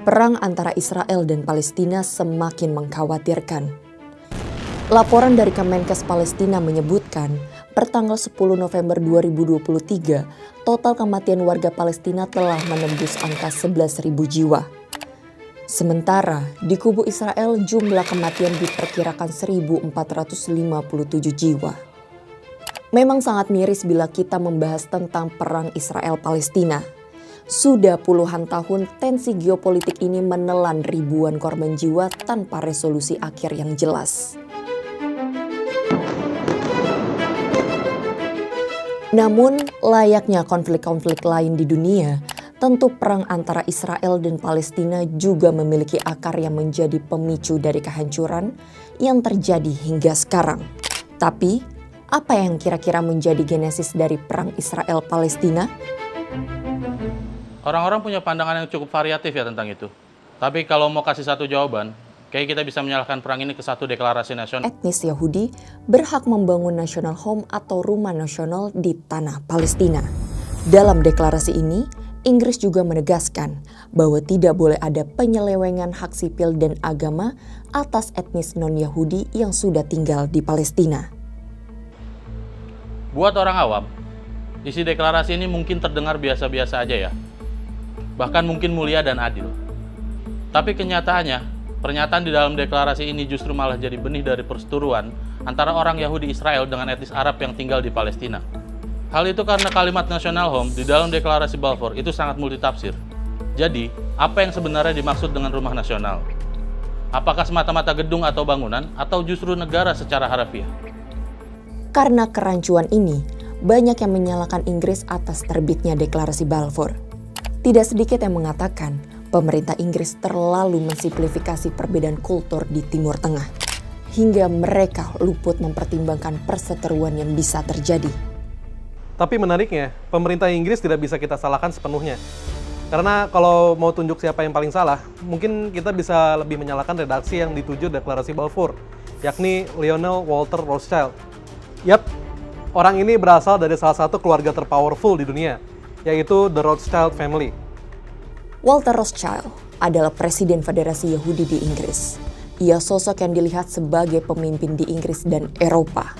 Perang antara Israel dan Palestina semakin mengkhawatirkan. Laporan dari Kemenkes Palestina menyebutkan, pertanggal 10 November 2023, total kematian warga Palestina telah menembus angka 11.000 jiwa. Sementara, di kubu Israel jumlah kematian diperkirakan 1.457 jiwa. Memang sangat miris bila kita membahas tentang perang Israel-Palestina. Sudah puluhan tahun tensi geopolitik ini menelan ribuan korban jiwa tanpa resolusi akhir yang jelas. Namun, layaknya konflik-konflik lain di dunia, tentu perang antara Israel dan Palestina juga memiliki akar yang menjadi pemicu dari kehancuran yang terjadi hingga sekarang. Tapi, apa yang kira-kira menjadi genesis dari perang Israel-Palestina? Orang-orang punya pandangan yang cukup variatif ya tentang itu. Tapi kalau mau kasih satu jawaban, kayak kita bisa menyalahkan perang ini ke satu deklarasi nasional. Etnis Yahudi berhak membangun national home atau rumah nasional di tanah Palestina. Dalam deklarasi ini, Inggris juga menegaskan bahwa tidak boleh ada penyelewengan hak sipil dan agama atas etnis non-Yahudi yang sudah tinggal di Palestina. Buat orang awam, isi deklarasi ini mungkin terdengar biasa-biasa aja ya. Bahkan mungkin mulia dan adil. Tapi kenyataannya, pernyataan di dalam deklarasi ini justru malah jadi benih dari perseteruan antara orang Yahudi Israel dengan etnis Arab yang tinggal di Palestina. Hal itu karena kalimat national home di dalam deklarasi Balfour itu sangat multitafsir. Jadi, apa yang sebenarnya dimaksud dengan rumah nasional? Apakah semata-mata gedung atau bangunan, atau justru negara secara harafiah? Karena kerancuan ini, banyak yang menyalahkan Inggris atas terbitnya deklarasi Balfour. Tidak sedikit yang mengatakan pemerintah Inggris terlalu mensimplifikasi perbedaan kultur di Timur Tengah, hingga mereka luput mempertimbangkan perseteruan yang bisa terjadi. Tapi menariknya, pemerintah Inggris tidak bisa kita salahkan sepenuhnya. Karena kalau mau tunjuk siapa yang paling salah, mungkin kita bisa lebih menyalahkan redaksi yang dituju deklarasi Balfour, yakni Lionel Walter Rothschild. Yap, orang ini berasal dari salah satu keluarga terpowerful di dunia, yaitu The Rothschild Family. Walter Rothschild adalah Presiden Federasi Yahudi di Inggris. Ia sosok yang dilihat sebagai pemimpin di Inggris dan Eropa.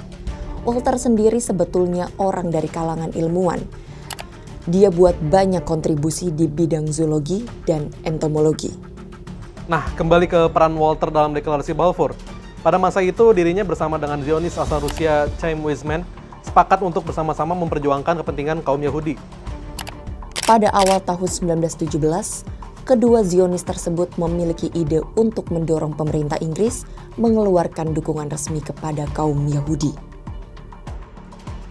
Walter sendiri sebetulnya orang dari kalangan ilmuwan. Dia buat banyak kontribusi di bidang zoologi dan entomologi. Nah, kembali ke peran Walter dalam deklarasi Balfour. Pada masa itu, dirinya bersama dengan Zionis asal Rusia Chaim Weizmann sepakat untuk bersama-sama memperjuangkan kepentingan kaum Yahudi. Pada awal tahun 1917, kedua Zionis tersebut memiliki ide untuk mendorong pemerintah Inggris mengeluarkan dukungan resmi kepada kaum Yahudi.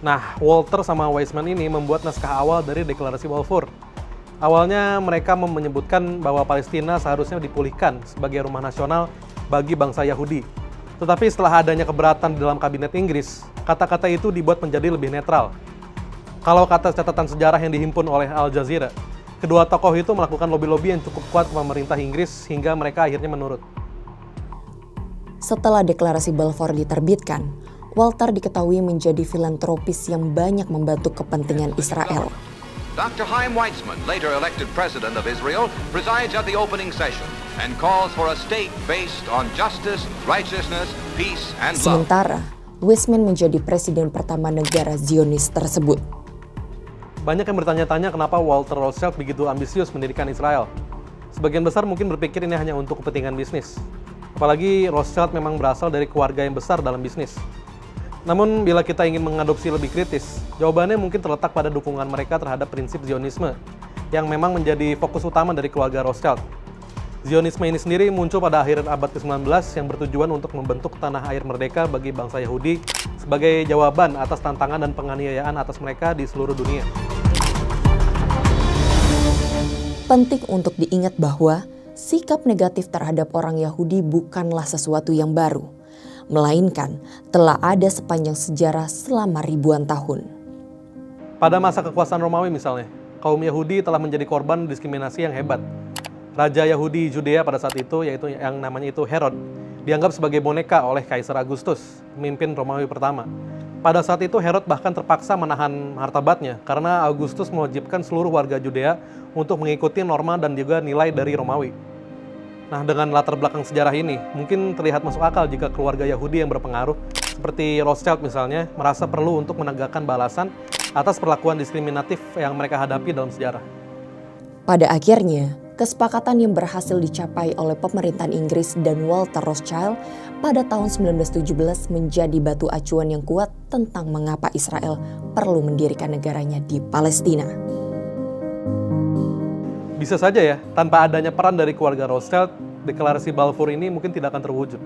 Nah, Walter sama Weizmann ini membuat naskah awal dari deklarasi Balfour. Awalnya mereka menyebutkan bahwa Palestina seharusnya dipulihkan sebagai rumah nasional bagi bangsa Yahudi. Tetapi setelah adanya keberatan di dalam kabinet Inggris, kata-kata itu dibuat menjadi lebih netral. Kalau kata catatan sejarah yang dihimpun oleh Al Jazeera, kedua tokoh itu melakukan lobi-lobi yang cukup kuat ke pemerintah Inggris hingga mereka akhirnya menurut. Setelah deklarasi Balfour diterbitkan, Walter diketahui menjadi filantropis yang banyak membantu kepentingan Israel. Dr. Chaim Weizmann, later elected president of Israel, presides at the opening session and calls for a state based on justice, righteousness, peace, and love. Sementara, Weizmann menjadi presiden pertama negara Zionis tersebut. Banyak yang bertanya-tanya kenapa Walter Rothschild begitu ambisius mendirikan Israel. Sebagian besar mungkin berpikir ini hanya untuk kepentingan bisnis. Apalagi Rothschild memang berasal dari keluarga yang besar dalam bisnis. Namun bila kita ingin mengadopsi lebih kritis, jawabannya mungkin terletak pada dukungan mereka terhadap prinsip Zionisme, yang memang menjadi fokus utama dari keluarga Rothschild. Zionisme ini sendiri muncul pada akhir abad ke-19 yang bertujuan untuk membentuk tanah air merdeka bagi bangsa Yahudi sebagai jawaban atas tantangan dan penganiayaan atas mereka di seluruh dunia. Penting untuk diingat bahwa sikap negatif terhadap orang Yahudi bukanlah sesuatu yang baru, melainkan telah ada sepanjang sejarah selama ribuan tahun. Pada masa kekuasaan Romawi misalnya, kaum Yahudi telah menjadi korban diskriminasi yang hebat. Raja Yahudi Judea pada saat itu, yaitu yang namanya itu Herod, dianggap sebagai boneka oleh Kaisar Agustus, pemimpin Romawi pertama. Pada saat itu Herod bahkan terpaksa menahan martabatnya karena Augustus mewajibkan seluruh warga Yudea untuk mengikuti norma dan juga nilai dari Romawi. Nah, dengan latar belakang sejarah ini, mungkin terlihat masuk akal jika keluarga Yahudi yang berpengaruh, seperti Rothschild misalnya, merasa perlu untuk menegakkan balasan atas perlakuan diskriminatif yang mereka hadapi dalam sejarah. Pada akhirnya, kesepakatan yang berhasil dicapai oleh pemerintahan Inggris dan Walter Rothschild pada tahun 1917 menjadi batu acuan yang kuat tentang mengapa Israel perlu mendirikan negaranya di Palestina. Bisa saja ya, tanpa adanya peran dari keluarga Rothschild, deklarasi Balfour ini mungkin tidak akan terwujud.